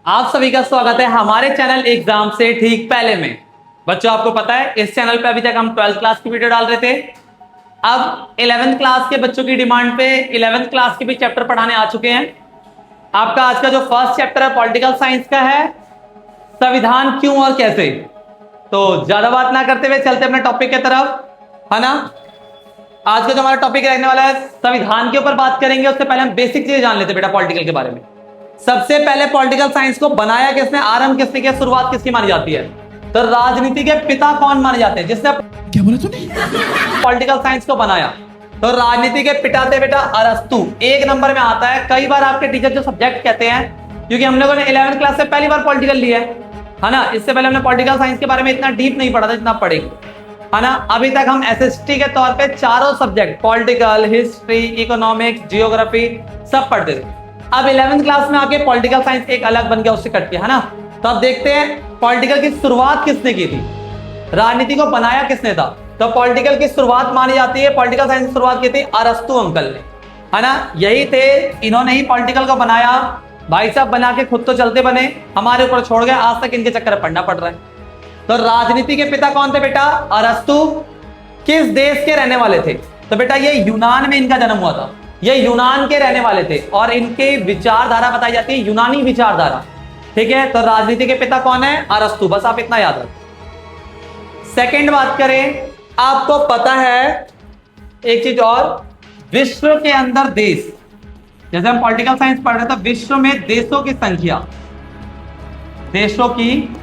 आप सभी का स्वागत है हमारे चैनल एग्जाम से ठीक पहले में। बच्चों, आपको पता है इस चैनल पे अभी तक हम 12th क्लास की वीडियो डाल रहे थे। अब 11th क्लास के बच्चों की डिमांड पे 11th क्लास के भी चैप्टर पढ़ाने आ चुके हैं। आपका आज का जो फर्स्ट चैप्टर है पॉलिटिकल साइंस का है, संविधान क्यों और कैसे। तो ज्यादा बात ना करते हुए चलते अपने टॉपिक की तरफ, है ना। आज का जो हमारा टॉपिक रहने वाला है संविधान के ऊपर बात करेंगे। उससे पहले हम बेसिक चीजें जान लेते बेटा पॉलिटिकल के बारे में। सबसे पहले पॉलिटिकल साइंस को बनाया किसने, आरंभ किसने किया, शुरुआत किसकी मानी जाती है। तो राजनीति के पिता कौन माने जाते हैं, जिसने क्या बोला तूने? पॉलिटिकल साइंस को बनाया। तो राजनीति के पिता थे बेटा अरस्तु। एक नंबर में आता है। कई बार आपके टीचर जो सब्जेक्ट कहते हैं, क्योंकि हम लोगों ने 11th क्लास से पहली बार पॉलिटिकल लिया है ना। इससे पहले हमने पॉलिटिकल साइंस के बारे में इतना डीप नहीं पढ़ा था जितना पढ़ेंगे, है ना। अभी तक हम एसएसटी के तौर पे चारों subject political, history, economics, geography सब पढ़ते थे। अब 11th क्लास में आके पॉलिटिकल साइंस एक अलग बन गया उससे कट के, है ना। तो अब देखते हैं पॉलिटिकल की शुरुआत किसने की थी, राजनीति को बनाया किसने था। तो पॉलिटिकल की शुरुआत मानी जाती है, पॉलिटिकल साइंस की शुरुआत की थी अरस्तु अंकल ने, है ना। यही थे, इन्होंने ही पॉलिटिकल को बनाया। भाई साहब बना के खुद तो चलते बने, हमारे ऊपर छोड़ गए, आज तक इनके चक्कर में पढ़ना पड़ रहा है। तो राजनीति के पिता कौन थे बेटा, अरस्तु। किस देश के रहने वाले थे, तो बेटा ये यूनान में इनका जन्म हुआ था। ये यूनान के रहने वाले थे और इनकी विचारधारा बताई जाती है यूनानी विचारधारा, ठीक है। तो राजनीति के पिता कौन है, अरस्तु। बस आप इतना याद रखें। सेकंड बात करें, आपको पता है एक चीज और, विश्व के अंदर देश, जैसे हम पॉलिटिकल साइंस पढ़ रहे थे, विश्व में देशों की संख्या, देशों की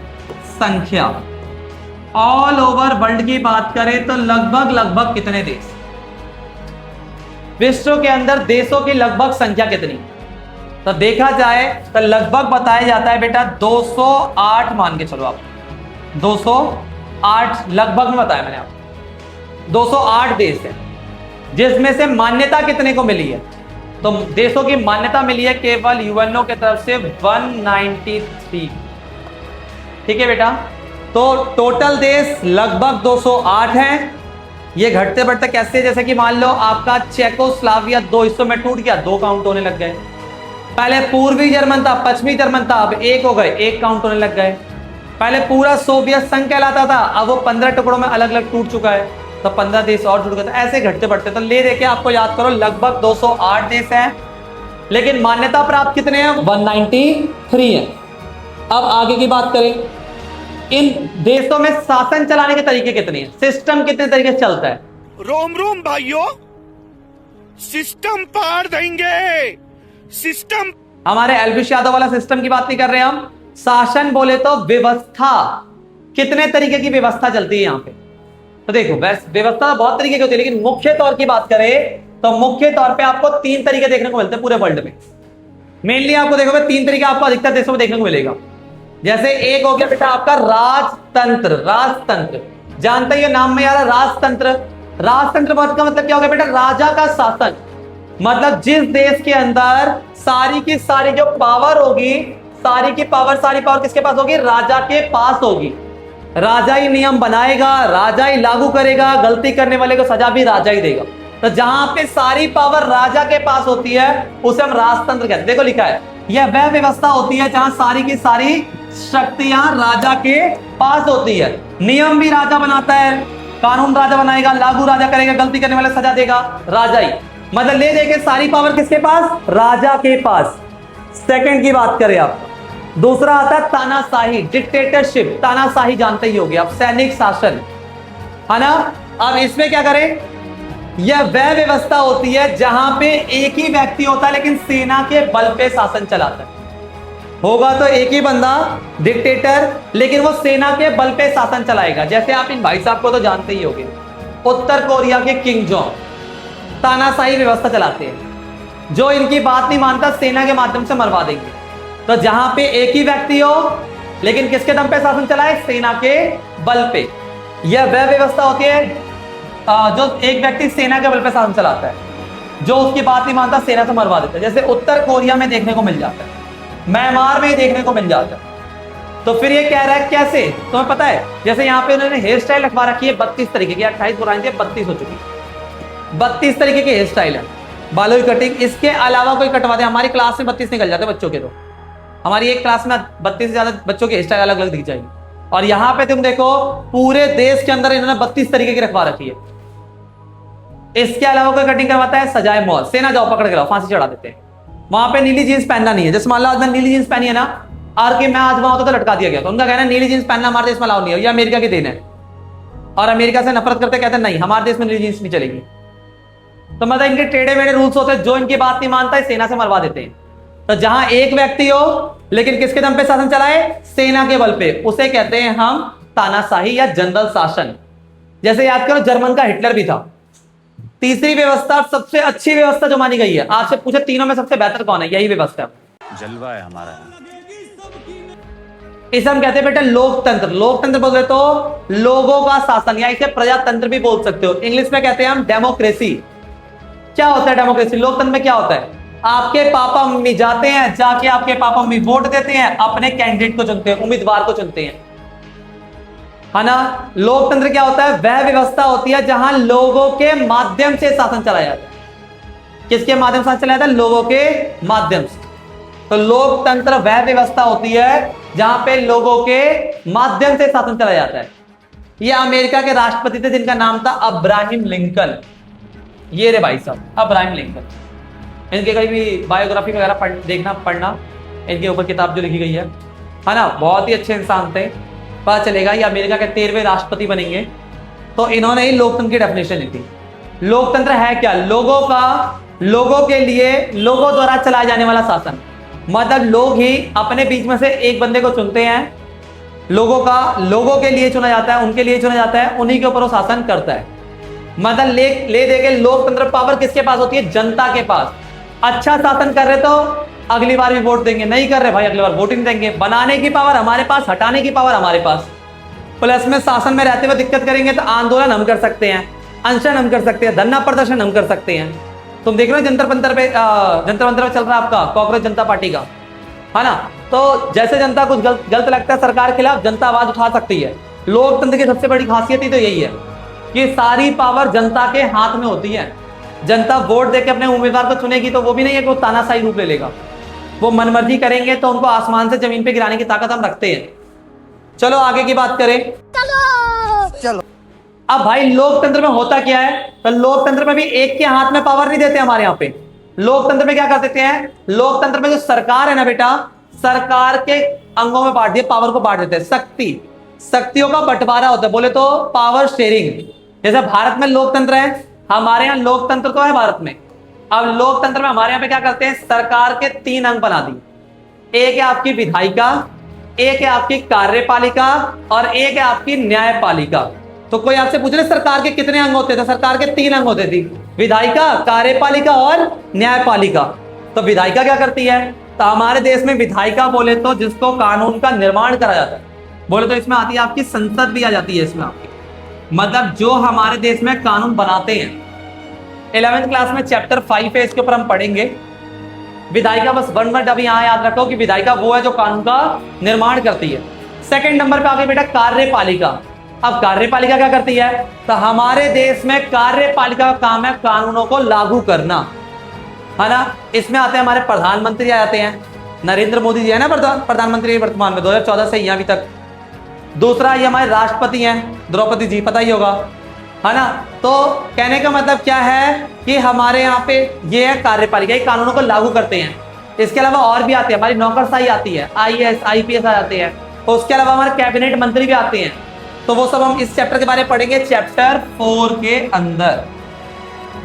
संख्या ऑल ओवर वर्ल्ड की बात करें तो लगभग कितने देश, विश्व के अंदर देशों की लगभग संख्या कितनी। तो देखा जाए तो लगभग बताया जाता है बेटा 208 मान के चलो आप, 208 लगभग में बताया मैंने आपको, 208 देश है। जिसमें से मान्यता कितने को मिली है, तो देशों की मान्यता मिली है केवल यूएनओ की तरफ से 193, ठीक है बेटा। तो टोटल देश लगभग 208 हैं। ये घटते बढ़ते कैसे, जैसे कि मान लो आपका चेकोस्लोवाकिया 2 हिस्सों में टूट गया, 2 काउंट होने लग गए। पहले पूर्वी जर्मन था, पश्चिमी जर्मन था, अब 1 हो गए, 1 काउंट होने लग गए। पहले पूरा सोवियत संघ कहलाता था, अब वो 15 टुकड़ों में अलग अलग टूट चुका है, तो 15 देश और जुड़ गए। ऐसे घटते बढ़ते, तो ले देके आपको याद करो लगभग 208 देश हैं, लेकिन मान्यता प्राप्त कितने हैं, 193 है। अब आगे की बात करें, इन देशों में शासन चलाने के तरीके कितने हैं, सिस्टम कितने तरीके से चलता है। रोम रोम भाइयों, सिस्टम पार देंगे, सिस्टम। हमारे एलबीश यादव वाला सिस्टम की बात नहीं कर रहे हम, शासन बोले तो व्यवस्था, कितने तरीके की व्यवस्था चलती है यहाँ पे। तो देखो व्यवस्था बहुत तरीके की होती है, लेकिन मुख्य तौर की बात करें तो मुख्य तौर पे आपको 3 तरीके देखने को मिलते हैं पूरे वर्ल्ड में। मेनली आपको देखोगे 3 तरीके आपको अधिकतर देशों में देखने को मिलेगा। जैसे एक हो गया बेटा आपका राजतंत्र, राजतंत्र जानते ही नाम में यार, राजतंत्र। राजतंत्र का मतलब क्या हो गया बेटा, राजा का शासन। मतलब जिस देश के अंदर सारी की सारी जो पावर होगी, सारी की पावर, सारी पावर किसके पास होगी, राजा के पास होगी। राजा ही नियम बनाएगा, राजा ही लागू करेगा, गलती करने वाले को सजा भी राजा ही देगा। तो जहां पे सारी पावर राजा के पास होती है उसे हम राजतंत्र कहते हैं। देखो लिखा है, यह वह व्यवस्था होती है जहां सारी की सारी शक्तियां राजा के पास होती है। नियम भी राजा बनाता है, कानून राजा बनाएगा, लागू राजा करेगा, गलती करने वाले सजा देगा राजा ही। मतलब ले देके सारी पावर किसके पास, राजा के पास। सेकंड की बात करें आप, दूसरा आता है तानाशाही, डिक्टेटरशिप। तानाशाही जानते ही होंगे आप, सैनिक शासन, है ना। अब इसमें क्या करें, यह वह व्यवस्था होती है जहां पे एक ही व्यक्ति होता है लेकिन सेना के बल पे शासन चलाता है। होगा तो एक ही बंदा डिक्टेटर, लेकिन वो सेना के बल पे शासन चलाएगा। जैसे आप इन भाई साहब को तो जानते ही होंगे, उत्तर कोरिया के किंग जोंग तानाशाही व्यवस्था चलाते हैं। जो इनकी बात नहीं मानता सेना के माध्यम से मरवा देंगे। तो जहां पे एक ही व्यक्ति हो लेकिन किसके दम पे शासन चलाए, सेना के बल पे। यह वह व्यवस्था होती है जो एक व्यक्ति सेना के बल पे शासन चलाता है, जो उसकी बात नहीं मानता सेना से मरवा देता है। जैसे उत्तर कोरिया में देखने को मिल जाता है, म्यांमार में देखने को मिल जाता है। तो फिर ये कह रहा है कैसे, तुम्हें पता है, जैसे यहाँ पे उन्होंने हेयर स्टाइल रखवा रखी है 32 तरीके की, 28 पुरानी थी 32 हो चुकी, 32 तरीके की हेयर स्टाइल है, बालों की कटिंग। इसके अलावा कोई कटवा दे, हमारी क्लास में 32 निकल जाते बच्चों के, तो हमारी एक क्लास में 32 से ज्यादा बच्चों की हेयर स्टाइल अलग अलग दिख जाएगी। और यहां पे तुम देखो पूरे देश के अंदर इन्होंने 32 तरीके की रखवा रखी है। इसके अलावा कोई कटिंग करवाता है, सजाए मौत, सेना जाओ पकड़ के लाओ, फांसी चढ़ा देते हैं। वहां पे नीली जींस पहनना नहीं है। जैसे मान लो आज मैंने नीली जींस पहनी है ना, और कि मैं आज वहां होता तो लटका दिया गया। तो उनका कहना है नीली जींस पहनना हमारे देश में अलाउ नहीं है, ये अमेरिका की देन है। और अमेरिका से नफरत करते कहते हैं नहीं हमारे देश में नीली जींस नहीं चलेगी। तो मतलब इनके टेढ़े मेढ़े रूल्स होते हैं, जो इनकी बात नहीं मानता है सेना से मरवा देते हैं। तो जहां एक व्यक्ति हो लेकिन किसके दम पे शासन चलाए, सेना के बल पे, उसे कहते हैं हम तानाशाही या जनरल शासन। जैसे याद करो जर्मन का हिटलर भी था। तीसरी व्यवस्था सबसे अच्छी व्यवस्था जो मानी गई है, आपसे पूछे तीनों में सबसे बेहतर कौन है, यही व्यवस्था जलवा है हमारा। इसे हम कहते हैं बेटा लोकतंत्र। लोकतंत्र बोल रहे तो लोगों का शासन, या इसे प्रजातंत्र भी बोल सकते हो। इंग्लिश में कहते हैं हम डेमोक्रेसी। क्या होता है डेमोक्रेसी? लोकतंत्र में क्या होता है, आपके पापा मम्मी जाते हैं, जाके आपके पापा मम्मी वोट देते हैं, अपने कैंडिडेट को चुनते हैं, उम्मीदवार को चुनते हैं, है ना। लोकतंत्र क्या होता है? वह व्यवस्था होती है जहां लोगों के माध्यम से शासन चलाया जाता है। किसके माध्यम से चलाया जाता है? लोगों के माध्यम से। तो लोकतंत्र वह व्यवस्था होती है जहां पे लोगों के माध्यम से शासन चलाया जाता है। ये अमेरिका के राष्ट्रपति थे जिनका नाम था अब्राहम लिंकन। ये रे भाई साहब अब्राहम लिंकन। इनके कहीं भी बायोग्राफी वगैरह पढ़ना, इनके ऊपर किताब जो लिखी गई है ना, बहुत ही अच्छे इंसान थे। पता चलेगा ये अमेरिका के 13वें राष्ट्रपति बनेंगे। तो इन्होंने ही लोकतंत्र की डेफिनेशन ली थी। लोकतंत्र है क्या? लोगों के लिए लोगों द्वारा चलाया जाने वाला शासन। मतलब लोग ही अपने बीच में से एक बंदे को चुनते हैं, लोगों के लिए चुना जाता है, उनके लिए चुना जाता है, उन्हीं के ऊपर वो शासन करता है। मतलब ले दे के लोकतंत्र पावर किसके पास होती है? जनता के पास। अच्छा शासन कर रहे तो अगली बार भी वोट देंगे, नहीं कर रहे भाई अगली बार वोट ही नहीं देंगे। बनाने की पावर हमारे पास, हटाने की पावर हमारे पास। प्लस में शासन में रहते हुए दिक्कत करेंगे तो आंदोलन हम कर सकते हैं, अनशन हम कर सकते हैं, धरना प्रदर्शन हम कर सकते हैं। तुम देख रहे हो जंतर मंतर पे चल रहा है आपका कॉकरोच जनता पार्टी का, है ना। तो जैसे जनता कुछ गलत लगता है सरकार के खिलाफ, जनता आवाज उठा सकती है। लोकतंत्र की सबसे बड़ी खासियत ही तो यही है कि सारी पावर जनता के हाथ में होती है। जनता वोट देके अपने उम्मीदवार को चुनेगी तो वो भी नहीं है कि वो तानाशाही रूप ले लेगा। वो मनमर्जी करेंगे तो उनको आसमान से जमीन पे गिराने की ताकत हम रखते हैं। चलो आगे की बात करें। चलो अब भाई लोकतंत्र में होता क्या है? तो लोकतंत्र में भी एक के हाथ में पावर नहीं देते हमारे यहाँ पे। लोकतंत्र में क्या कर देते हैं? लोकतंत्र में जो सरकार है ना बेटा, सरकार के अंगों में बांट दिए, पावर को बांट देते हैं। शक्तियों का बंटवारा होता है, बोले तो पावर शेयरिंग। जैसे भारत में लोकतंत्र है, हमारे यहाँ लोकतंत्र तो है भारत में। अब लोकतंत्र में हमारे यहाँ पे क्या करते हैं? सरकार के 3 अंग बना दिए। एक है आपकी विधायिका, एक है आपकी कार्यपालिका और एक है आपकी न्यायपालिका। तो कोई आपसे पूछ रहे सरकार के कितने अंग होते थे? सरकार के 3 अंग होते थे, विधायिका, कार्यपालिका और न्यायपालिका। तो विधायिका क्या करती है? तो हमारे देश में विधायिका बोले तो जिसको कानून का निर्माण करा जाता है, बोले तो इसमें आती है आपकी संसद भी आ जाती है इसमें आपकी। मतलब जो हमारे देश में कानून बनाते हैं। 11वीं क्लास में चैप्टर 5 है, इसके ऊपर हम पढ़ेंगे। विधायिका बस 1 वर्ड अभी यहाँ याद रखो कि विधायिका वो है जो कानून का निर्माण करती है। सेकंड नंबर पे आ गई बेटा कार्यपालिका। अब कार्यपालिका क्या करती है? तो हमारे देश में कार्यपालिका का काम है कानूनों को लागू करना, है ना। इसमें आते हैं हमारे प्रधानमंत्री आ जाते हैं। नरेंद्र मोदी जी है ना प्रधानमंत्री वर्तमान में 2014 से अभी तक। दूसरा ये हमारे राष्ट्रपति हैं द्रौपदी जी, पता ही होगा, है ना। तो कहने का मतलब क्या है कि हमारे यहाँ पे ये है कार्यपालिका, ये कानूनों को लागू करते हैं। इसके अलावा और भी आते हैं, हमारी नौकरशाही आती है, IAS IPS आ जाते हैं। उसके अलावा हमारे कैबिनेट मंत्री भी आते हैं। तो वो सब हम इस चैप्टर के बारे में पढ़ेंगे, चैप्टर 4 के अंदर।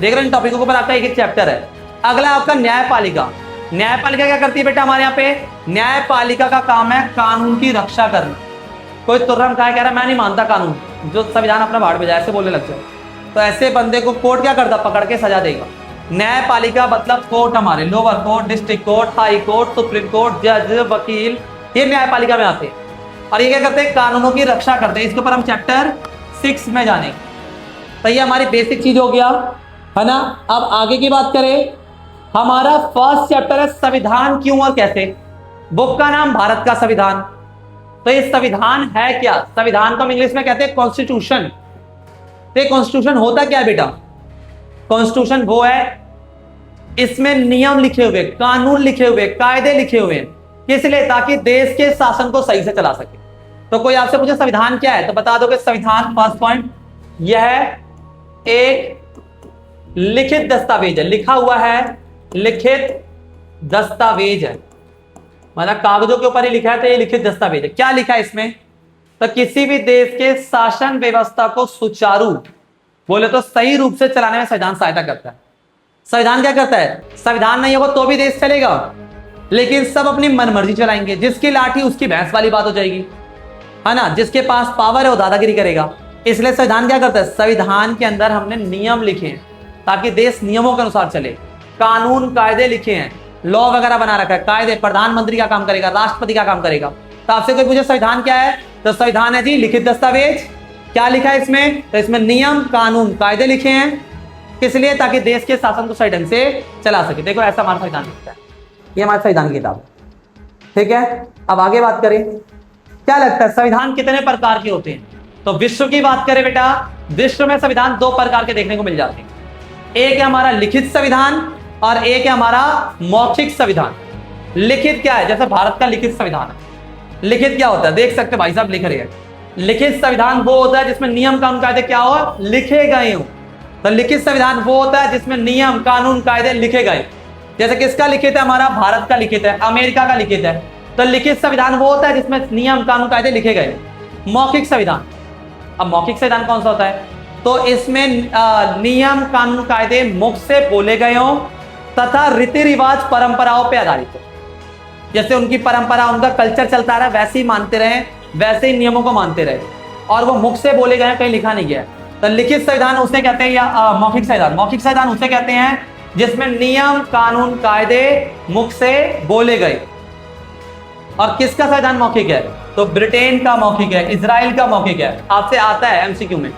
देख रहे हैं इन टॉपिकों के ऊपर आपका एक चैप्टर है। अगला आपका न्यायपालिका। न्यायपालिका क्या करती है बेटा हमारे यहाँ पे? न्यायपालिका का काम है कानून की रक्षा करना। कोई तुर्रम कह रहा है मैं नहीं मानता कानून, जो संविधान अपना भाड़ बजाए, ऐसे बोलने लग जाए तो ऐसे बंदे को कोर्ट क्या करता? पकड़ के सजा देगा। न्यायपालिका मतलब कोर्ट, हमारे lower court, district court, high court, supreme court, जज, वकील, ये न्यायपालिका में आते हैं। और ये क्या करते हैं? कानूनों की रक्षा करते हैं। इसके ऊपर हम चैप्टर 6 में जानेंगे। तो ये हमारी बेसिक चीज हो गया, है ना। अब आगे की बात करें, हमारा फर्स्ट चैप्टर है संविधान क्यों और कैसे। बुक का नाम भारत का संविधान। तो ये संविधान है क्या? संविधान को हम इंग्लिश में कहते हैं कॉन्स्टिट्यूशन। तो कॉन्स्टिट्यूशन होता क्या है बेटा? कॉन्स्टिट्यूशन वो है, इसमें नियम लिखे हुए, कानून लिखे हुए, कायदे लिखे हुए हैं। किस लिए? ताकि देश के शासन को सही से चला सके। तो कोई आपसे पूछे संविधान क्या है, तो बता दोगे संविधान, फर्स्ट पॉइंट, यह एक लिखित दस्तावेज है, लिखा हुआ है, लिखित दस्तावेज है, मतलब कागजों के ऊपर ही लिखा है, तो ये लिखित दस्तावेज है। क्या लिखा है इसमें? तो किसी भी देश के शासन व्यवस्था को सुचारू, बोले तो सही रूप से चलाने में संविधान सहायता करता है। संविधान क्या करता है? संविधान नहीं होगा तो भी देश चलेगा, लेकिन सब अपनी मनमर्जी चलाएंगे, जिसकी लाठी उसकी भैंस वाली बात हो जाएगी, है ना। जिसके पास पावर है वो दादागिरी करेगा। इसलिए संविधान क्या करता है? संविधान के अंदर हमने नियम लिखे हैं ताकि देश नियमों के अनुसार चले, कानून कायदे लिखे हैं, लॉ वगैरह बना रखा है, कायदे, प्रधानमंत्री का काम करेगा, राष्ट्रपति का काम करेगा। तो आपसे कोई पूछे संविधान क्या है, तो संविधान है जी लिखित दस्तावेज। क्या लिखा है इसमें? तो इसमें नियम, कानून, कायदे लिखे हैं, किस लिए? ताकि देश के शासन को सही ढंग से चला सके। देखो ऐसा हमारा संविधान लिखता है, ये हमारे संविधान की किताब है, ठीक है। अब आगे बात करें, क्या लगता है संविधान कितने प्रकार के होते हैं? तो विश्व की बात करें बेटा, विश्व में संविधान दो प्रकार के देखने को मिल जाते हैं। एक है हमारा लिखित संविधान और एक है हमारा मौखिक संविधान। लिखित क्या है? जैसे भारत का लिखित संविधान है। लिखित क्या होता है? देख सकते भाई साहब लिख रहे हैं। लिखित संविधान वो होता है जिसमें नियम कानून कायदे क्या हो, लिखे गए हो। तो लिखित संविधान वो होता है जिसमें नियम कानून कायदे लिखे गए। जैसे किसका लिखित है? हमारा भारत का लिखित है, अमेरिका का लिखित है। तो लिखित संविधान वो होता है जिसमें नियम कानून कायदे लिखे गए। मौखिक संविधान, अब मौखिक संविधान कौन सा होता है? तो इसमें नियम कानून कायदे मुख से बोले गए हो तथा रीति रिवाज परंपराओं पे आधारित हो। जैसे उनकी परंपरा, उनका कल्चर चलता रहा, वैसे ही मानते रहे, वैसे ही नियमों को मानते रहे, और वो मुख से बोले गए, कहीं लिखा नहीं गया। तो लिखित संविधान उसे कहते हैं, या मौखिक संविधान, मौखिक संविधान उसे कहते हैं जिसमें नियम कानून कायदे मुख से बोले गए। और किसका संविधान मौखिक है? तो ब्रिटेन का मौखिक है, इजराइल का मौखिक है। आपसे आता है एमसीक्यू में,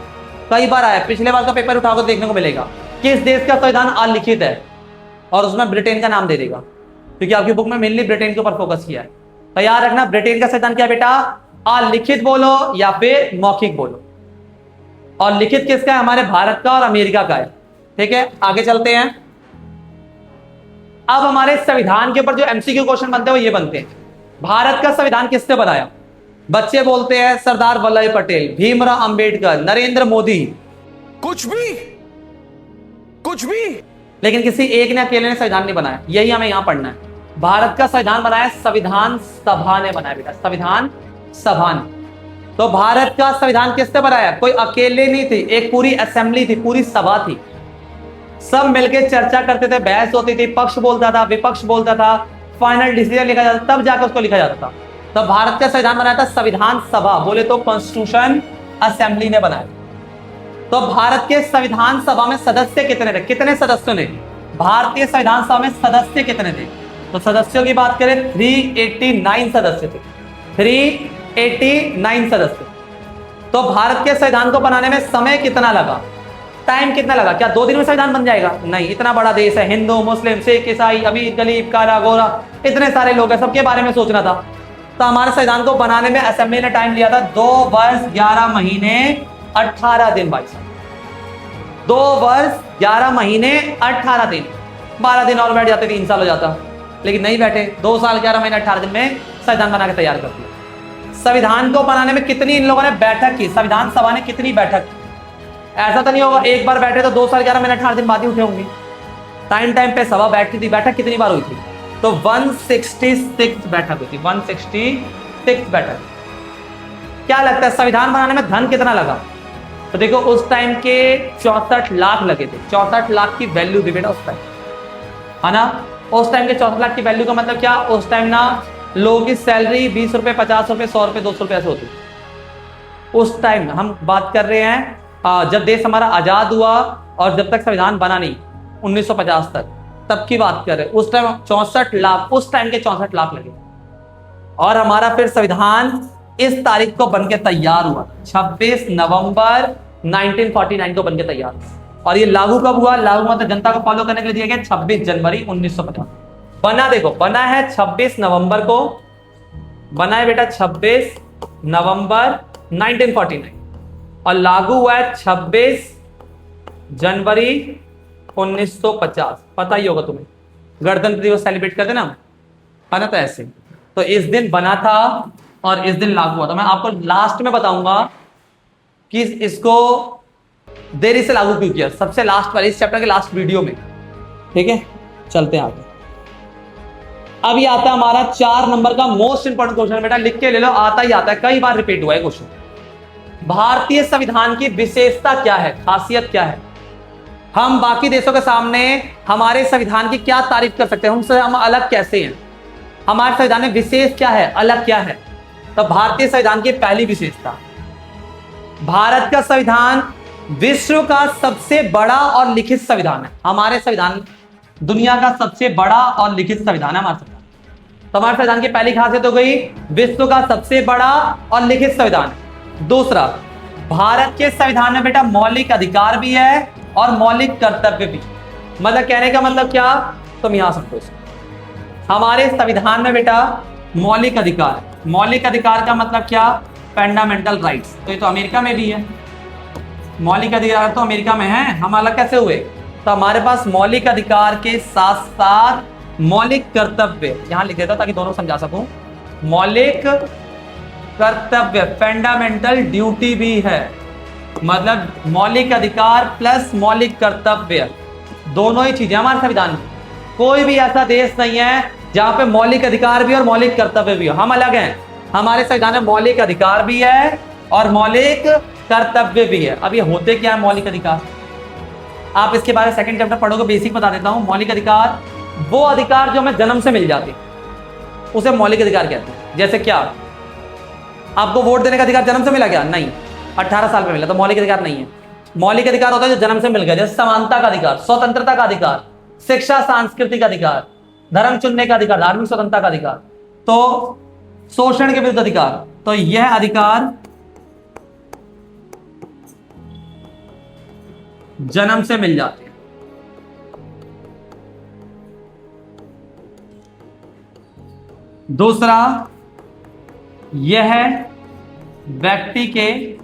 कई बार आया, पिछले बार का पेपर उठाकर देखने को मिलेगा, किस देश का संविधान अलिखित है, और उसमें ब्रिटेन का नाम दे देगा, क्योंकि आपकी बुक में मेनली ब्रिटेन के ऊपर फोकस किया है। तो याद रखना, ब्रिटेन का संविधान क्या बेटा? अलिखित बोलो या फिर मौखिक बोलो। और लिखित किसका है? हमारे भारत का और अमेरिका का है, ठीक है। आगे चलते हैं। अब हमारे संविधान के ऊपर जो एमसीक्यू क्वेश्चन बनते हैं वो ये बनते हैं, भारत का संविधान किसने बनाया? बच्चे बोलते हैं सरदार वल्लभ भाई पटेल, भीमराव अंबेडकर, नरेंद्र मोदी, कुछ भी। लेकिन किसी एक ने अकेले ने संविधान नहीं बनाया। यही हमें यहां पढ़ना है। भारत का संविधान बनाया संविधान सभा ने बनाया बेटा, संविधान सभा ने। तो भारत का संविधान किसने बनाया? कोई अकेले नहीं थी, एक पूरी असेंबली थी, पूरी सभा थी, सब मिलकर चर्चा करते थे, बहस होती थी, पक्ष बोलता था, विपक्ष बोलता था, फाइनल डिसीजन लिखा जाता, तब जाकर उसको लिखा जाता था। तो भारत का संविधान बनाया था संविधान सभा, बोले तो कॉन्स्टिट्यूशन असेंबली ने बनाया। तो भारत के संविधान सभा में सदस्य कितने थे? कितने सदस्यों ने? भारतीय संविधान सभा में सदस्य कितने थे? तो सदस्यों की बात करें 389 सदस्य थे, 389 सदस्य। तो भारत के संविधान को बनाने में समय कितना लगा? टाइम कितना लगा? क्या 2 दिन में संविधान बन जाएगा? नहीं, इतना बड़ा देश है, हिंदू मुस्लिम सिख ईसाई अमीर गरीब काला गोरा, इतने सारे लोग हैं, सबके बारे में सोचना था। तो हमारे संविधान को बनाने में असेंबली ने टाइम लिया था 2 वर्ष 11 महीने 18 दिन भाई साहब, 2 वर्ष 11 महीने 18 दिन। 12 दिन और बैठ जाते, 3 साल हो जाता, लेकिन नहीं बैठे, 2 साल 11 महीने 18 दिन में संविधान बना के तैयार कर दिया। संविधान को बनाने में कितनी इन लोगों ने बैठक की? संविधान सभा ने कितनी बैठक की? ऐसा तो नहीं होगा एक बार बैठे तो 2 साल 11 महीने 18 दिन बाद ही उठे होंगे। टाइम टाइम पे सभा बैठती थी। बैठक कितनी बार हुई थी? तो 166 बैठक हुई थी, 166 बैठक। क्या लगता है संविधान बनाने में धन कितना लगा? तो देखो उस टाइम के 64 लाख लगे थे। 64 लाख की वैल्यू थी बेटा उस टाइम, है ना। उस टाइम के 64 लाख की वैल्यू का मतलब क्या? उस टाइम ना लोगों की सैलरी 20 रुपए 50 रुपए 100 रुपए 200 रुपए ऐसे होती। उस टाइम हम बात कर रहे हैं जब देश हमारा आजाद हुआ और जब तक संविधान बना नहीं, 1950 तक, तब की बात कर रहे हैं। उस टाइम 64 लाख, उस टाइम के 64 लाख लगे। और हमारा फिर संविधान इस तारीख को बनके तैयार हुआ, 26 नवंबर 1949 को बनके तैयार हुआ। और ये लागू कब हुआ? लागू मतलब जनता को फॉलो करने के लिए दिया गया 26 जनवरी 1950। बना देखो, बना है 26 नवंबर को, बना है बेटा 26 नवंबर 1949, और लागू हुआ है 26 जनवरी 1950। पता ही होगा तुम्हें, गणतंत्र दिवस सेलिब्रेट करते ना, है ना। तो ऐसे तो इस दिन बना था और इस दिन लागू हुआ था। मैं आपको लास्ट में बताऊंगा कि इसको देरी से लागू क्यों किया, सबसे लास्ट वाले इस चैप्टर के लास्ट वीडियो में। ठीक है, चलते हैं आगे। अब ये आता है हमारा 4 नंबर का मोस्ट इंपॉर्टेंट क्वेश्चन। बेटा लिख के ले लो, आता ही आता है, कई बार रिपीट हुआ है क्वेश्चन। भारतीय संविधान की विशेषता क्या है, खासियत क्या है? हम बाकी देशों के सामने हमारे संविधान की क्या तारीफ कर सकते हैं, हमसे हम अलग कैसे हैं, हमारे संविधान में विशेष क्या है, अलग क्या है? तो भारतीय संविधान की पहली विशेषता, भारत का संविधान विश्व का सबसे बड़ा और लिखित संविधान है। हमारे संविधान दुनिया का सबसे बड़ा और लिखित संविधान है हमारा संविधान। तो हमारे संविधान की पहली खासियत हो गई विश्व का सबसे बड़ा और लिखित संविधान। दूसरा, भारत के संविधान में बेटा मौलिक अधिकार भी है और मौलिक कर्तव्य भी। मतलब कहने का मतलब क्या, तुम यहां समझो, हमारे संविधान में बेटा मौलिक अधिकार, मौलिक अधिकार का मतलब क्या, फंडामेंटल राइट्स। तो ये तो अमेरिका में भी है, मौलिक अधिकार तो अमेरिका में है, हम अलग कैसे हुए? तो हमारे पास मौलिक अधिकार के साथ साथ मौलिक कर्तव्य, यहां लिख देता हूं ताकि दोनों समझा सकूं, मौलिक कर्तव्य फंडामेंटल ड्यूटी भी है। मतलब मौलिक अधिकार प्लस मौलिक कर्तव्य दोनों ही चीजें हमारे संविधान में। कोई भी ऐसा देश नहीं है जहां पे मौलिक अधिकार भी और मौलिक कर्तव्य भी हो, हम अलग हैं। हमारे संविधान में मौलिक अधिकार भी है और मौलिक कर्तव्य भी है। अब ये होते क्या है मौलिक अधिकार, आप इसके बारे में सेकंड चैप्टर पढ़ोगे, बेसिक बता देता हूं। मौलिक अधिकार वो अधिकार जो हमें जन्म से मिल जाते उसे मौलिक अधिकार कहते हैं। जैसे क्या, आपको वोट देने का अधिकार जन्म से मिला क्या? नहीं, 18 साल में मिला, तो मौलिक अधिकार नहीं है। मौलिक अधिकार होता है जो जन्म से मिल गया, जैसे समानता का अधिकार, स्वतंत्रता का अधिकार, शिक्षा सांस्कृतिक अधिकार, धर्म चुनने का अधिकार, धार्मिक स्वतंत्रता का अधिकार, तो शोषण के विरुद्ध अधिकार। तो यह अधिकार जन्म से मिल जाते हैं। दूसरा, यह व्यक्ति के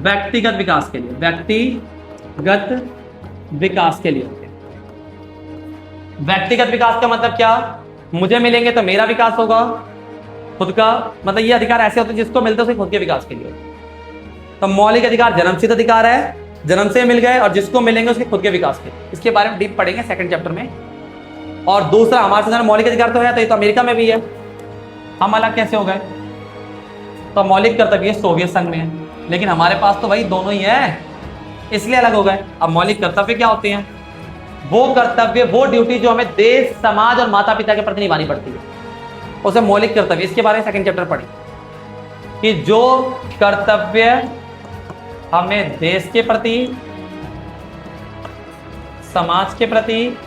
व्यक्तिगत विकास के लिए, व्यक्तिगत विकास के लिए। व्यक्तिगत विकास का मतलब क्या, मुझे मिलेंगे तो मेरा विकास होगा खुद का, मतलब ये अधिकार ऐसे होते हैं जिसको मिलते हैं उसे खुद के विकास के लिए। तो मौलिक अधिकार जन्मसिद्ध अधिकार है, जन्म से मिल गए, और जिसको मिलेंगे उसके खुद के विकास के। इसके बारे में डीप पढ़ेंगे सेकंड चैप्टर में। और दूसरा, हमारे संविधान मौलिक अधिकार तो है, तो ये तो अमेरिका में भी है, हम अलग कैसे हो गए? तो मौलिक कर्तव्य सोवियत संघ में है, लेकिन हमारे पास तो भाई दोनों ही है, इसलिए अलग हो गए। अब मौलिक कर्तव्य क्या होते हैं? वो कर्तव्य, वो ड्यूटी जो हमें देश, समाज और माता पिता के प्रति निभानी पड़ती है, उसे मौलिक कर्तव्य। इसके बारे में सेकंड चैप्टर पढ़ी कि जो कर्तव्य हमें देश के प्रति, समाज के प्रति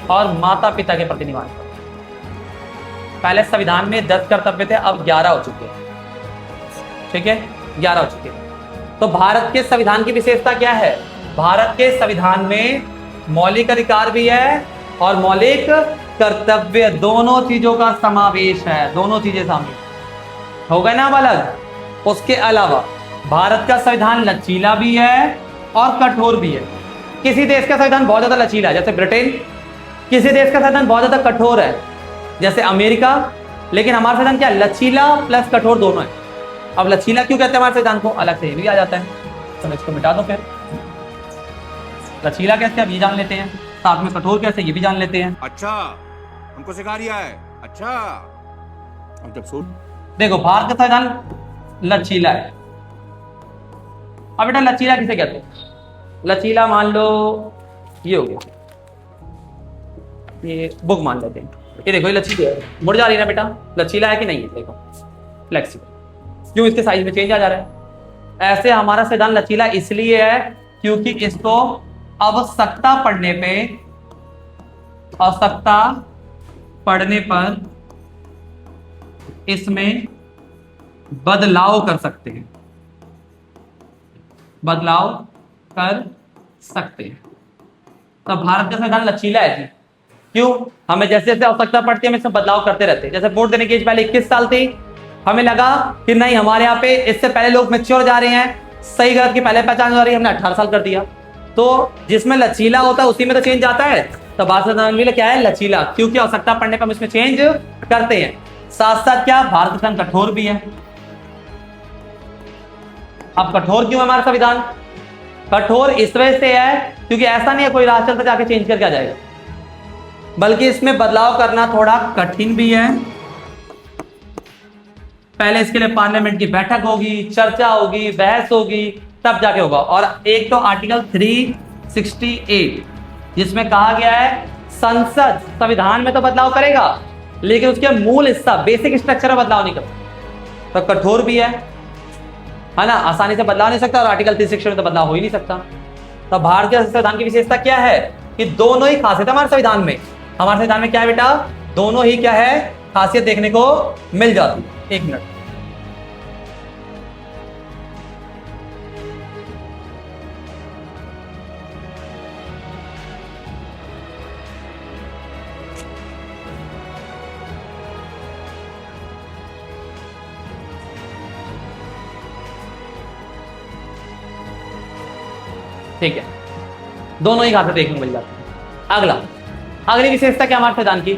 और माता पिता के प्रति निभाने पड़ते हैं। पहले संविधान में 10 कर्तव्य थे, अब 11 हो चुके हैं। ठीक है, 11 हो चुके हैं। तो भारत के संविधान की विशेषता क्या है? भारत के संविधान में मौलिक अधिकार भी है और मौलिक कर्तव्य, दोनों चीजों का समावेश है, दोनों चीजें शामिल हो गए ना अब अलग। उसके अलावा भारत का संविधान लचीला भी है और कठोर भी है। किसी देश का संविधान बहुत ज्यादा लचीला है जैसे ब्रिटेन, किसी देश का संविधान बहुत ज्यादा कठोर है जैसे अमेरिका, लेकिन हमारा संविधान क्या, लचीला प्लस कठोर दोनों है। अब लचीला क्यों कहते हैं हमारे संविधान को, अलग से ये भी आ जाता है, तो इसको मिटा दो। फिर लचीला कैसे, अब ये जान लेते हैं, साथ में कठोर कैसे, ये भी जान लेते हैं। अच्छा, हमको सिखा रिया है। अच्छा, हम जब सुन देखो भारत का संविधान लचीला है। अब बेटा लचीला किसे कहते हैं? लचीला मान लो ये हो गया, ये बुक मान लेते हैं, ये देखो ये लचीली है, मुड़ जा रही है ना बेटा, लचीला है कि नहीं है? देखो फ्लेक्सिबल, क्यों, इसके साइज में चेंज आ जा रहा है। ऐसे हमारा संविधान लचीला इसलिए है क्योंकि इसको आवश्यकता पड़ने पर इसमें बदलाव कर सकते हैं, बदलाव कर सकते हैं। तो भारत का संविधान लचीला है जी, क्यों? हमें जैसे जैसे आवश्यकता पड़ती है हम इसमें बदलाव करते रहते हैं। जैसे वोट देने की एज पहले 21 साल थी, हमें लगा कि नहीं हमारे यहाँ पे इससे पहले लोग मैच्योर जा रहे हैं, सही गलत की पहले पहचान हो रही है, हमने 18 साल कर दिया। तो जिसमें लचीला होता है उसी में तो चेंज आता है। तो भारत संविधान के लिए क्या है, लचीला, क्योंकि आवश्यकता पड़ने पर हम इसमें चेंज करते हैं। साथ साथ क्या, भारत का संविधान कठोर भी है। अब कठोर क्यों है हमारा संविधान? कठोर इस वजह से है क्योंकि ऐसा नहीं है कोई राष्ट्र से जाके चेंज करके आ जाएगा, बल्कि इसमें बदलाव करना थोड़ा कठिन भी है। पहले इसके लिए पार्लियामेंट की बैठक होगी, चर्चा होगी, बहस होगी, तब जाके होगा। और एक तो आर्टिकल 368 जिसमें कहा गया है संसद संविधान में तो बदलाव करेगा लेकिन उसके मूल हिस्सा बेसिक स्ट्रक्चर में बदलाव नहीं करता। तो कठोर भी है ना, आसानी से बदलाव नहीं सकता, और आर्टिकल 368 में तो बदलाव हो ही नहीं सकता। तो भारतीय संविधान की विशेषता क्या है कि दोनों ही खासियत हमारे संविधान में, हमारे संविधान में क्या है बेटा, दोनों ही क्या है, खासियत देखने को मिल जाती है। एक मिनट, ठीक है, दोनों ही खासियत देखने को मिल जाती है। अगली विशेषता क्या हमारे संविधान की,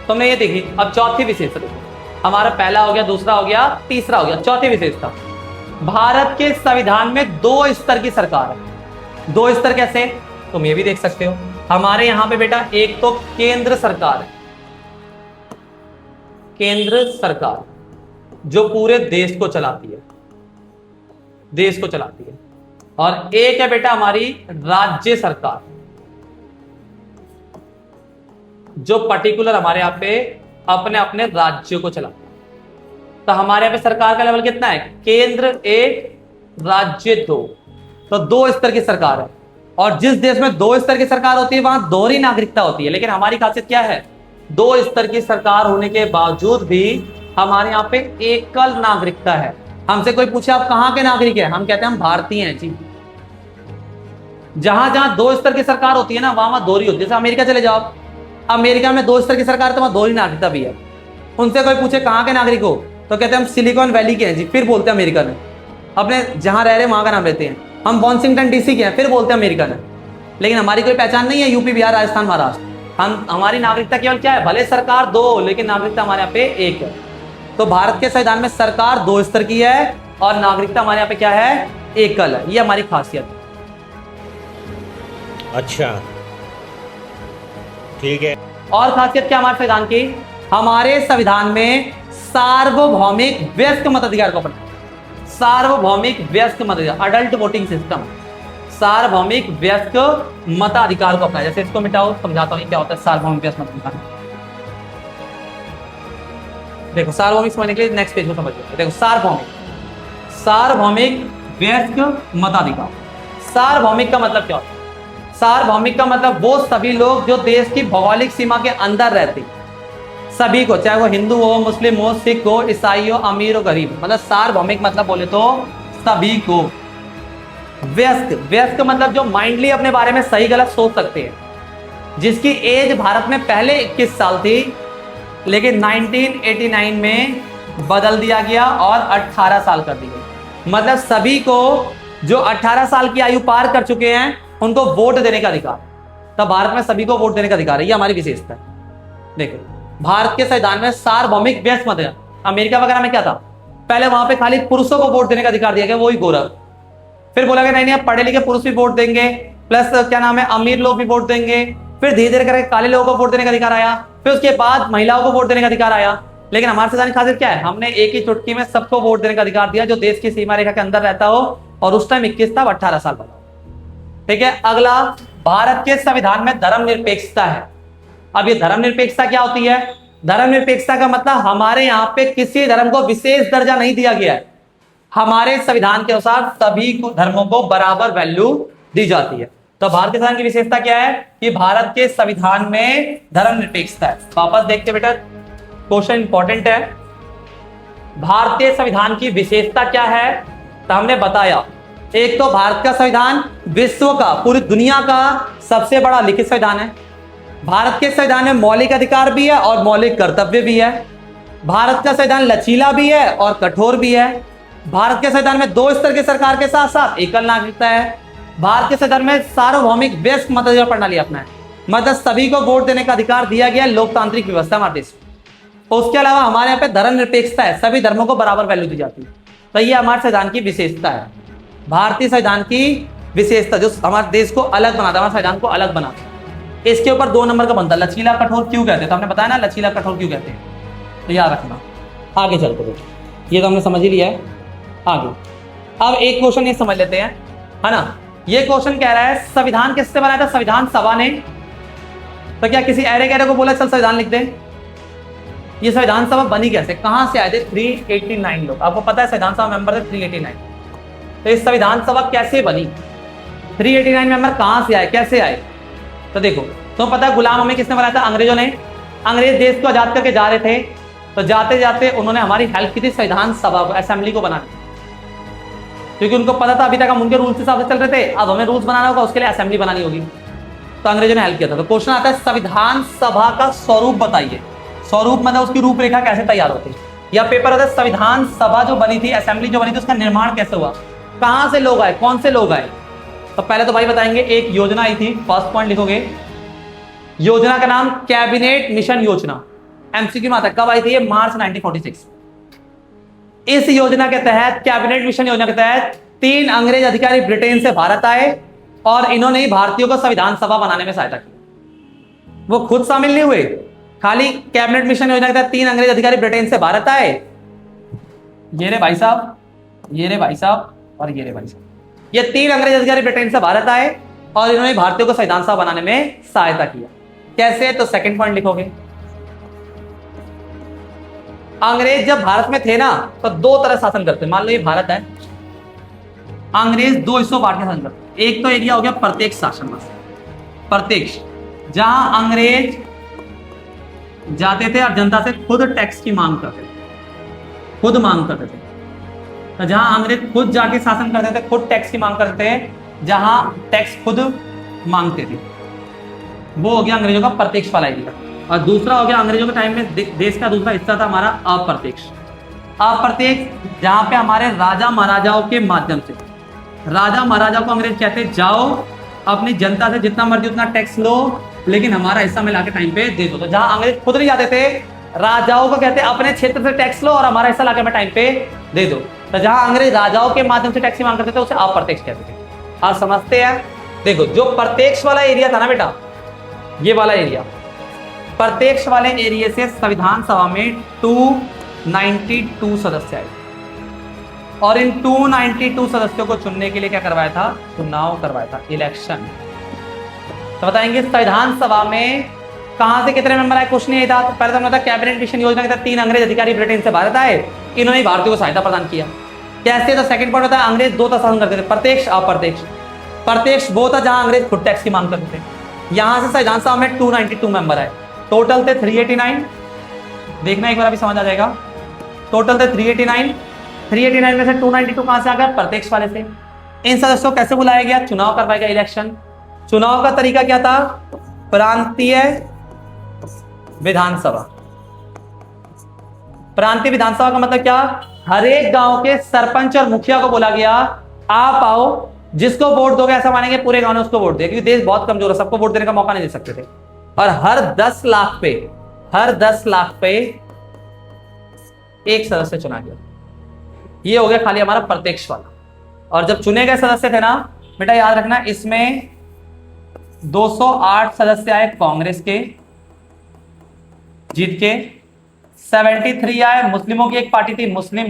तुमने ये देखी। अब चौथी विशेषता देखो, हमारा पहला हो गया, दूसरा हो गया, तीसरा हो गया, चौथी विशेषता, भारत के संविधान में 2 स्तर की सरकार है। 2 स्तर कैसे, तुम ये भी देख सकते हो। हमारे यहां पे बेटा एक तो केंद्र सरकार है, केंद्र सरकार जो पूरे देश को चलाती है, देश को चलाती है, और एक है बेटा हमारी राज्य सरकार जो पर्टिकुलर हमारे यहां पे अपने अपने राज्यों को चलाती है। तो हमारे यहां पे सरकार का लेवल कितना है, केंद्र 1 राज्य 2, तो 2 स्तर की सरकार है। और जिस देश में 2 स्तर की सरकार होती है वहां दोहरी नागरिकता होती है, लेकिन हमारी खासियत क्या है, 2 स्तर की सरकार होने के बावजूद भी हमारे यहाँ पे एकल नागरिकता है। हमसे कोई पूछे आप कहां के नागरिक हैं, हम कहते हैं हम भारतीय हैं जी। जहां जहां 2 स्तर की सरकार होती है ना वहां वहां दोहरी होती है। जैसे अमेरिका चले जाओ, अमेरिका में 2 स्तर की सरकार तो वहां दोहरी नागरिकता भी है। उनसे कोई पूछे कहां के नागरिक हो तो कहते हैं हम सिलिकॉन वैली के हैं जी, फिर बोलते हैं अमेरिकन है। अपने जहां रह रहे हैं वहां का नाम लेते हैं, हम वॉशिंगटन डीसी के हैं, फिर बोलते हैं अमेरिकन है। लेकिन हमारी कोई पहचान नहीं है यूपी, बिहार, राजस्थान, महाराष्ट्र। हमारी नागरिकता केवल क्या है, भले सरकार 2 हो लेकिन नागरिकता हमारे यहाँ पे 1 है। तो भारत के संविधान में सरकार 2 स्तर की है और नागरिकता हमारे यहाँ पे क्या है, एकल है। ये हमारी खासियत है। अच्छा, ठीक है। और खासियत क्या हमारे संविधान की, हमारे संविधान में सार्वभौमिक वयस्क मताधिकार को अपनाया। सार्वभौमिक वयस्क मताधिकार, अडल्ट वोटिंग सिस्टम, सार्वभौमिक वयस्क मताधिकार को अपनाया। जैसे इसको मिटाओ, समझाता हूं क्या होता है सार्वभौमिक वयस्क मताधिकार। देखो सार्वभौमिक समझने के लिए नेक्स्ट पेज को समझिए। देखो सार्वभौमिक वयस्क मताधिकार। सार्वभौमिक का मतलब क्या होता है, सार्वभौमिक का मतलब वो सभी लोग जो देश की भौगोलिक सीमा के अंदर रहते, सभी को, चाहे वो हिंदू हो, मुस्लिम हो, सिख हो, ईसाई हो, अमीर हो, गरीब, मतलब सार्वभौमिक मतलब बोले तो सभी को। वयस्क, वयस्क मतलब जो माइंडली अपने बारे में सही गलत सोच सकते हैं, जिसकी एज भारत में पहले 21 साल थी लेकिन 1989 में बदल दिया गया और 18 साल कर दी गई। मतलब सभी को जो 18 साल की आयु पार कर चुके हैं उनको वोट देने का अधिकार। तब भारत में सभी को वोट देने का अधिकार है, ये हमारी विशेषता है। देखो भारत के संविधान में सार्वभौमिक वयस्क मताधिकार। अमेरिका वगैरह में क्या था, पहले वहां पे खाली पुरुषों को वोट देने का अधिकार दिया गया, वही गोरा। फिर बोला गया नहीं नहीं, पढ़े लिखे पुरुष भी वोट देंगे, प्लस क्या नाम है, अमीर लोग भी वोट देंगे। फिर धीरे धीरे करके काले लोगों को वोट देने का अधिकार आया, फिर उसके बाद महिलाओं को वोट देने का अधिकार आया। लेकिन हमारे संविधान की खासियत क्या है, हमने एक ही चुटकी में सबको वोट देने का अधिकार दिया जो देश की सीमा रेखा के अंदर रहता हो, और उस टाइम 21 था, 18 साल बना। ठीक है, अगला, भारत के संविधान में धर्मनिरपेक्षता है। अब ये धर्मनिरपेक्षता क्या होती है, धर्मनिरपेक्षता का मतलब हमारे यहाँ पे किसी धर्म को विशेष दर्जा नहीं दिया गया है। हमारे संविधान के अनुसार सभी धर्मों को बराबर वैल्यू दी जाती है। तो भारत के संविधान की विशेषता क्या है कि भारत के संविधान में धर्मनिरपेक्षता है। वापस देखते बेटा, क्वेश्चन इंपॉर्टेंट है। भारतीय संविधान की विशेषता क्या है, तो हमने बताया, एक तो भारत का संविधान विश्व का, पूरी दुनिया का सबसे बड़ा लिखित संविधान है। भारत के संविधान में मौलिक अधिकार भी है और मौलिक कर्तव्य भी है। भारत का संविधान लचीला भी है और कठोर भी है। भारत के संविधान में 2 स्तर की सरकार के साथ साथ एकल नागरिकता है। भारत के संविधान में सार्वभौमिक वयस्क मताधिकार प्रणाली अपना है, मतलब सभी को वोट देने का अधिकार दिया गया, लोकतांत्रिक व्यवस्था हमारे देश में। उसके अलावा हमारे यहाँ पे धर्मनिरपेक्षता है, सभी धर्मों को बराबर वैल्यू दी जाती है। तो ये हमारे संविधान की विशेषता है, भारतीय संविधान की विशेषता जो हमारे देश को अलग बनाता है, हमारे संविधान को अलग बनाता है। इसके ऊपर 2 नंबर का बनता है, लचीला कठोर क्यों कहते हैं, तो हमने बताया ना लचीला कठोर क्यों कहते हैं, तो याद रखना। आगे चलते देखिए, ये तो हमने समझ ही लिया है। आगे अब एक क्वेश्चन ये समझ लेते हैं, है ना। ये क्वेश्चन कह रहा है संविधान किससे बनाया था, संविधान सभा ने। तो क्या किसी अरे गहरे को बोला चल संविधान लिख दे? ये संविधान सभा बनी कैसे, कहां से आए थे? 389 लोग, आपको पता है संविधान सभा मेंबर थे 389। तो इस संविधान सभा कैसे बनी, 389 मेंबर कहां से आए, कैसे आए? तो देखो, तो पता है गुलाम हमें किसने बनाया था? अंग्रेजों ने। अंग्रेज देश को आजाद करके जा रहे थे, तो जाते जाते उन्होंने हमारी हेल्प की थी संविधान सभा को, असेंबली को बनाने, क्योंकि उनको पता था अभी तक हम उनके रूल्स के हिसाब से चल रहे थे, अब हमें रूल्स बनाना होगा, उसके लिए असेंबली बनानी होगी। तो अंग्रेजों ने हेल्प किया था। तो क्वेश्चन आता है संविधान सभा का स्वरूप बताइए। स्वरूप मतलब उसकी रूपरेखा कैसे तैयार होती है, या पेपर होता है संविधान सभा जो बनी थी, असेंबली जो बनी थी, उसका निर्माण कैसे हुआ, कहां से लोग आए, कौन से लोग आए? तो पहले तो भाई बताएंगे, एक योजना आई थी, फर्स्ट पॉइंट लिखोगे, योजना का नाम कैबिनेट मिशन योजना। एमसीक्यू में आता है, कब आई थी ये? मार्च 1946। इस योजना के तहत, कैबिनेट मिशन योजना के तहत 3 अंग्रेज अधिकारी ब्रिटेन से भारत आए और इन्होंने ही भारतीयों को संविधान सभा बनाने में सहायता की। वो खुद शामिल नहीं हुए, खाली कैबिनेट मिशन योजना के तहत 3 अंग्रेज अधिकारी ब्रिटेन से भारत आए, ये रे भाई साहब, ये रे भाई साहब और ये रे भाई साहब, ये 3 अंग्रेज अधिकारी ब्रिटेन से भारत आए और इन्होंने भारतीयों को संविधान सभा बनाने में सहायता किया। कैसे? तो सेकंड पॉइंट लिखोगे, अंग्रेज जब भारत में थे ना, तो 2 तरह शासन करते। मान लो ये भारत है, अंग्रेज 2 हिस्सों बांट के शासन करते। एक तो एरिया हो गया प्रत्यक्ष शासन, प्रत्यक्ष, जहां अंग्रेज जाते थे और जनता से खुद टैक्स की मांग करते थे, खुद मांग करते थे। तो जहां अंग्रेज खुद जाके शासन करते थे, खुद टैक्स की मांग करते थे, जहां टैक्स खुद मांगते थे, वो हो गया अंग्रेजों का प्रत्यक्ष वाला एरिया। और दूसरा हो गया अंग्रेजों के टाइम में देश का दूसरा हिस्सा था हमारा अप्रत्यक्ष। अप्रत्यक्ष जहां पे हमारे राजा महाराजाओं के माध्यम से, राजा महाराजा को अंग्रेज कहते जाओ अपनी जनता से जितना मर्जी उतना टैक्स लो, लेकिन हमारा हिस्सा मिला के टाइम पे दे दो। तो जहां अंग्रेज खुद नहीं जाते थे, राजाओं को कहते अपने क्षेत्र से टैक्स लो और हमारा हिस्सा लाके हमें टाइम पे दे दो। तो जहां अंग्रेज राजाओं के माध्यम से टैक्स की मांग करते थे, उसे अप्रत्यक्ष कहते थे। आप समझते हैं? देखो, जो प्रत्यक्ष वाला एरिया था ना बेटा, ये वाला एरिया, प्रत्यक्ष वाले एरिया से संविधान सभा में 292 सदस्य आए और इन 292 सदस्यों को चुनने के लिए क्या करवाया था? चुनाव करवाया था, इलेक्शन। तो बताएंगे संविधान सभा में कहां से कितने मेंबर आए? क्वेश्चन ये था। पहले तो हमने बताया कैबिनेट मिशन योजना के तहत 3 अंग्रेज अधिकारी ब्रिटेन से भारत आए, इन्होंने भारतीयों को सहायता प्रदान किया। कैसे? तो सेकंड पॉइंट होता है अंग्रेज 2 तरह शासन करते थे, प्रत्यक्ष अप्रत्यक्ष। प्रत्यक्ष वो था जहां अंग्रेज खुद टैक्स की मांग करते थे। यहां से संविधान सभा में 292 मेंबर आए, टोटल थे 389। देखना एक बार अभी समझ आ जाएगा। टोटल थे 389 में से 292 कहां से आ गया? प्रत्यक्ष वाले से। इन सदस्यों को कैसे बुलाया गया? चुनाव करवाया गया, इलेक्शन। चुनाव का तरीका क्या था? प्रांतीय विधानसभा। प्रांतीय विधानसभा का मतलब क्या? हर एक गांव के सरपंच और मुखिया को बोला गया, आप आओ, जिसको वोट दोगे ऐसा मानेंगे पूरे गांव ने उसको वोट दिया, क्योंकि देश बहुत कमजोर है, सबको वोट देने का मौका नहीं दे सकते थे। और हर 10 लाख पे एक सदस्य चुना गया। ये हो गया खाली हमारा प्रत्यक्ष वाला। और जब चुने गए सदस्य थे ना बेटा, याद रखना, इसमें 208 सदस्य आए कांग्रेस के जीत के, 73 आए मुस्लिमों की एक पार्टी थी मुस्लिम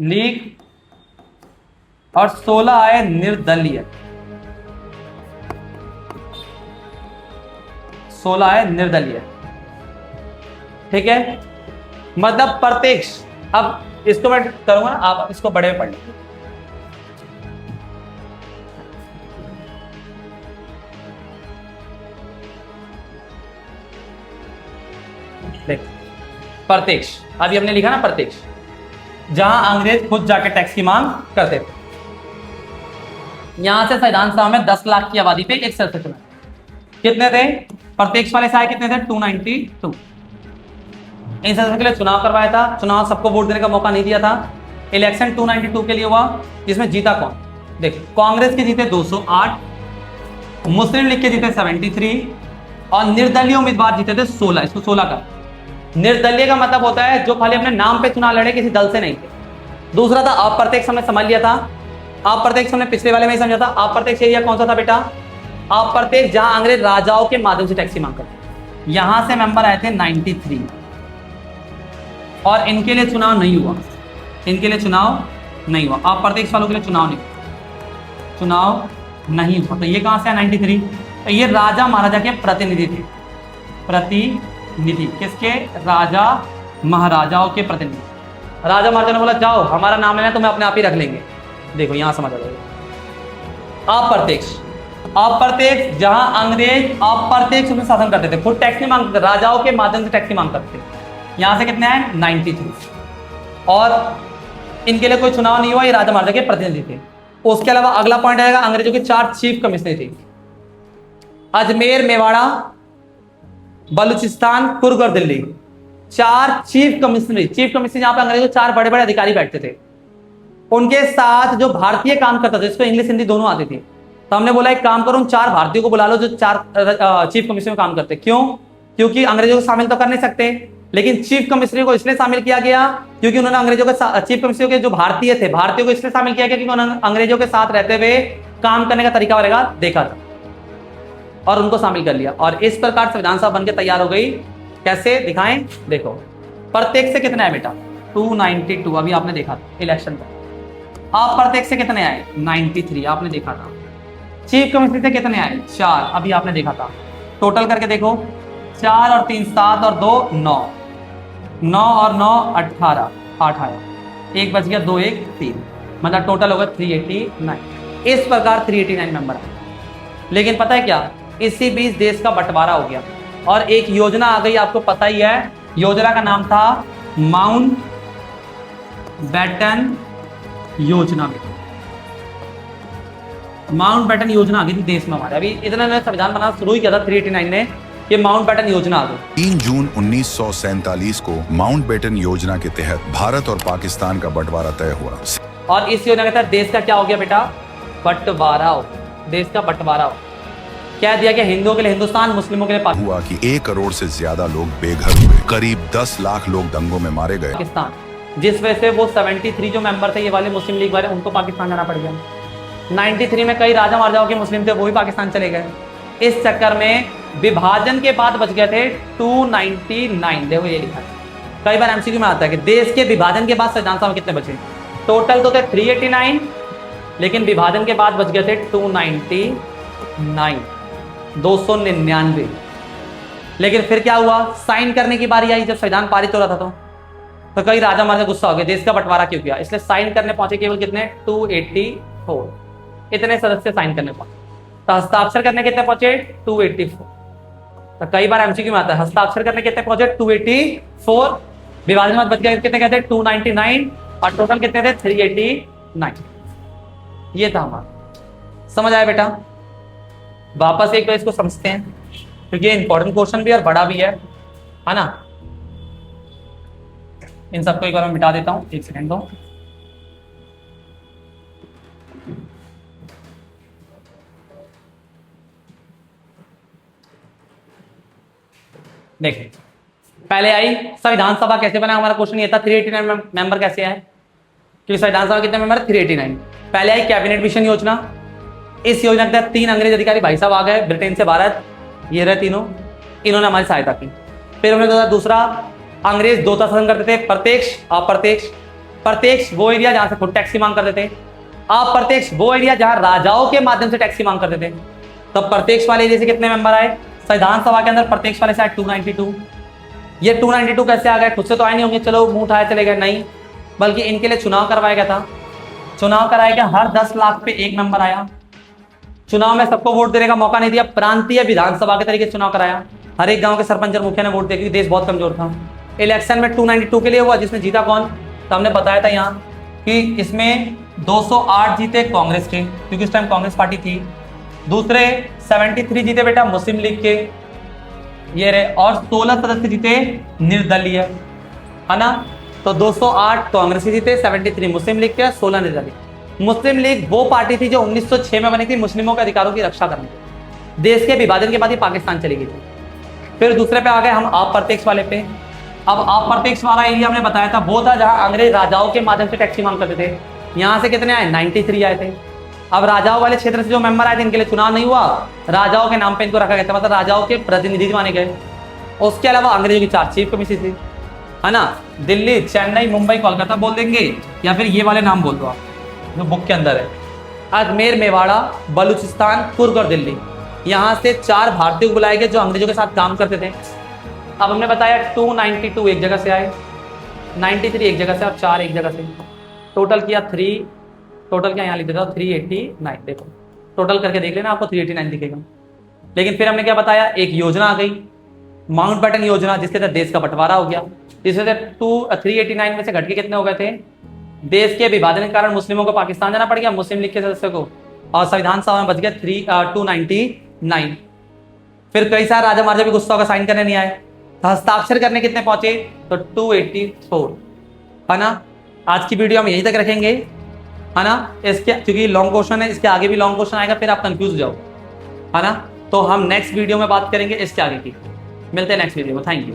लीग, और 16 आए निर्दलीय। 16 आए निर्दलीय। ठीक है, मतलब प्रत्यक्ष। अब इसको मैं करूंगा ना, आप इसको बड़े में पढ़ लीजिए। देख, प्रत्यक्ष अभी हमने लिखा ना, प्रत्यक्ष जहां अंग्रेज खुद जाके टैक्स की मांग करते थे। यहां से संविधान सभा में 10 लाख की आबादी पे एक सदस्य चुना। कितने थे? प्रत्यक्ष वाले से कितने थे? 292। इन सदस्यों के लिए चुनाव करवाया था। चुनाव सबको वोट देने का मौका नहीं दिया था। इलेक्शन 292 के लिए हुआ, जिसमें जीता कौन? देखो, कांग्रेस के जीते 208 मुस्लिम लीग के जीते 73 और निर्दलीय उम्मीदवार जीते थे 16। इसको 16 का। निर्दलीय का मतलब होता है जो खाली अपने नाम पे चुनाव लड़े, किसी दल से नहीं थे। दूसरा था अप्रत्यक्ष, हमने समझ लिया था। अप्रत्यक्ष हमने पिछले वाले में ही समझा था। अप्रत्यक्ष एरिया कौन सा था बेटा? अप्रत्यक्ष जहां अंग्रेज राजाओं के माध्यम से टैक्स मांग करते। यहां से मेंबर आए थे 93 और इनके लिए चुनाव नहीं हुआ। इनके लिए चुनाव नहीं हुआ। अप्रत्यक्ष वालों के लिए चुनाव नहीं हुआ। तो ये कहां से है 93? तो ये राजा महाराजा के प्रतिनिधि थे। प्रतिनिधि किसके? राजा महाराजाओं के प्रतिनिधि। राजा महाराजा ने बोला जाओ हमारा नाम लेना, तुम्हें अपने आप ही रख लेंगे। देखो यहां समझ आ जाएगा। अप्रत्यक्ष जहां अंग्रेज अप्रत्यक्ष में शासन करते थे, खुद टैक्स नहीं मांगते थे, राजाओं के माध्यम से टैक्स मांग करते थे। यहां से कितने आए? 93। और इनके लिए कोई चुनाव नहीं हुआ, ये राजा महाराजा के प्रतिनिधि थे। उसके अलावा अगला पॉइंट आएगा, अंग्रेजों की 4 चीफ कमिश्नरी थी। अजमेर, मेवाड़ा, बलूचिस्तान, कुर्ग और दिल्ली। 4 चीफ कमिश्नरी। चीफ कमिश्नरी जहां पे अंग्रेजों के 4 बड़े बड़े अधिकारी बैठते थे। उनके साथ जो भारतीय काम करता था, जिसको इंग्लिश हिंदी दोनों आती थी, तो हमने बोला एक काम करो, उन 4 भारतीयों को बुला लो जो 4 चीफ कमिश्नरी में काम करते। क्यों? क्योंकि अंग्रेजों को शामिल तो कर नहीं सकते, लेकिन चीफ कमिश्नरी को इसलिए शामिल किया गया क्योंकि उन्होंने अंग्रेजों के चीफ कमिश्नरी के जो भारतीय थे, भारतीयों को इसलिए शामिल किया गया क्योंकि उन्होंने अंग्रेजों के साथ रहते हुए काम करने का तरीका वगैरह देखा था और उनको शामिल कर लिया। और इस प्रकार संविधान सभा बनकर तैयार हो गई। कैसे दिखाएं? देखो प्रत्येक से कितने आए बेटा? 292। अभी आपने देखा था इलेक्शन पर। आप प्रत्येक से कितने आए? 93 आपने देखा था। चीफ कमिश्नरी से कितने आए? 4 अभी आपने देखा था। टोटल करके देखो, 4 और 3 7 और 2 9, 9 और 9 18, 8 आया, 1 बच गया, 2 1 3, मतलब टोटल होगा 389। इस प्रकार 389 मेंबर आए। लेकिन पता है क्या, इसी बीच देश का बंटवारा हो गया और एक योजना आ गई, आपको पता ही है। योजना का नाम था माउंट बैटन योजना। माउंट बैटन योजना आ गई थी देश में हमारे। अभी इतना नया संविधान बनाना शुरू ही किया था 389 ने, ये माउंट बैटन योजना आ गई। 3 जून 1947 को माउंट बैटन योजना के तहत भारत और पाकिस्तान का बंटवारा तय हुआ और इस योजना के तहत देश का क्या हो गया बेटा? बंटवारा हो। देश का बंटवारा हो। क्या दिया गया? हिंदुओं के लिए हिंदुस्तान, मुस्लिमों के लिए हुआ कि 1 करोड़ से ज्यादा लोग बेघर हुए, करीब 10 लाख लोग दंगों में मारे गए। पाकिस्तान, जिस वजह से वो 73 जो मेंबर थे ये वाले मुस्लिम लीग वाले, उनको पाकिस्तान जाना पड़ गया। 93 में कई राजा महाराजाओं के मुस्लिम थे, वो भी पाकिस्तान चले गए। इस चक्कर में विभाजन के बाद बच गए थे 299। देखो ये लिखा है, कई बार एमसीक्यू में आता है कि देश के विभाजन के बाद संविधान सभा में कितने बचे? टोटल तो थे 389, लेकिन विभाजन के बाद बच गए थे 299, 299। लेकिन फिर क्या हुआ? साइन करने की बारी आई जब संविधान पारित हो रहा था तो कई राजा महाराजा गुस्सा हो गए, देश का बंटवारा क्यों किया? इसलिए साइन करने पहुंचे केवल कितने? 284। इतने सदस्य साइन करने पहुंचे। तो हस्ताक्षर करने कितने पहुंचे? 284। तो कई बार एमसीक्यू में आता है हस्ताक्षर करने कितने पहुंचे? 284। विभाजन में बच गए कितने? कहते हैं 299 और टोटल कितने थे? 389। ये था हमारा। समझ आया बेटा? वापस एक बार इसको समझते हैं क्योंकि ये इंपॉर्टेंट क्वेश्चन भी और बड़ा भी है ना। इन सबको एक बार मैं मिटा देता हूं, 1 सेकेंड दो। देखिए पहले आई संविधान सभा कैसे बना। हमारा क्वेश्चन ये था 389 मेंबर कैसे आए, क्योंकि संविधान सभा कितने मेंबर? 389। पहले आई कैबिनेट मिशन योजना। इस योजना के तहत 3 अंग्रेज अधिकारी भाई साहब आ गए ब्रिटेन से भारत, ये रहे तीनों, इन्होंने हमारी सहायता की। फिर हमने दूसरा, अंग्रेज 2 शासन करते थे, प्रत्यक्ष अप्रत्यक्ष। प्रत्यक्ष वो एरिया जहां से खुद टैक्स की मांग करते थे, अप्रत्यक्ष वो एरिया जहां राजाओं के माध्यम से टैक्स की मांग करते थे। तब प्रत्यक्ष वाले एरिया से कितने मेंबर आए? संविधान सभा के अंदर प्रत्यक्ष वाले से आए 292। ये 292 कैसे आ गए? खुद से तो आए नहीं होंगे, चलो मुंह उठाए चले गए, नहीं, बल्कि इनके लिए चुनाव करवाया गया था। चुनाव कराया गया, हर 10 लाख पे 1 मेंबर आया। चुनाव में सबको वोट देने का मौका नहीं दिया, प्रांतीय विधानसभा के तरीके से चुनाव कराया। हर एक गांव के सरपंच और मुखिया ने वोट दिया क्योंकि देश बहुत कमजोर था। इलेक्शन में 292 के लिए हुआ, जिसमें जीता कौन? तो हमने बताया था यहाँ कि इसमें 208 जीते कांग्रेस के, क्योंकि उस टाइम कांग्रेस पार्टी थी। दूसरे 73 जीते बेटा मुस्लिम लीग के, ये रहे, और 16 सदस्य जीते निर्दलीय, है ना। तो 208 कांग्रेस के जीते, 73 मुस्लिम लीग के, 16 निर्दलीय। मुस्लिम लीग वो पार्टी थी जो 1906 में बनी थी मुस्लिमों के अधिकारों की रक्षा करने। देश के विभाजन के बाद ये पाकिस्तान चली गई थी। फिर दूसरे पे आ गए हम अप्रत्यक्ष वाले पे। अब अप्रत्यक्ष वाला एरिया हमने बताया था वो था जहां अंग्रेज राजाओं के माध्यम से टैक्स मांग करते थे। यहां से कितने आए? 93 आए थे। अब राजाओं वाले क्षेत्र से जो मेंबर आए थे इनके लिए चुनाव नहीं हुआ, राजाओं के नाम पे इनको रखा गया था, मतलब राजाओं के प्रतिनिधि माने गए। उसके अलावा अंग्रेजों की 4 चीफ कमिश्नरी थी, है ना। दिल्ली, चेन्नई, मुंबई, कोलकाता बोल देंगे, या फिर ये वाले नाम बोल दो आप जो बुक के अंदर है। अजमेर, मेवाड़ा, बलूचिस्तान, कुर्ग और दिल्ली, यहाँ से 4 भारतीय को बुलाए गए जो अंग्रेजों के साथ काम करते थे। अब हमने बताया 292 एक जगह से आए, 93 एक जगह से और 4 एक जगह से, टोटल किया 3, टोटल क्या यहाँ लिख देता हूँ 389। देखो टोटल करके देख लेना, आपको 389 दिखेगा। लेकिन फिर हमने क्या बताया, एक योजना आ गई माउंटबेटन योजना, जिसके तहत देश का बंटवारा हो गया। जिसमें से 389 में से घट के कितने हो गए थे? देश के विभाजन के कारण मुस्लिमों को पाकिस्तान जाना पड़ गया, मुस्लिम लीग के सदस्यों को, और संविधान सभा में बच गए 299। फिर कई सारे राजा महाराजा भी गुस्सा होकर साइन करने नहीं आए, हस्ताक्षर करने कितने पहुंचे? तो 284, है ना। आज की वीडियो हम यहीं तक रखेंगे, है ना। इसके क्योंकि लॉन्ग क्वेश्चन है, इसके आगे भी लॉन्ग क्वेश्चन आएगा, फिर आप कंफ्यूज हो जाओ, है ना। तो हम नेक्स्ट वीडियो में बात करेंगे इसके आगे की। मिलते हैं नेक्स्ट वीडियो में। Thank you.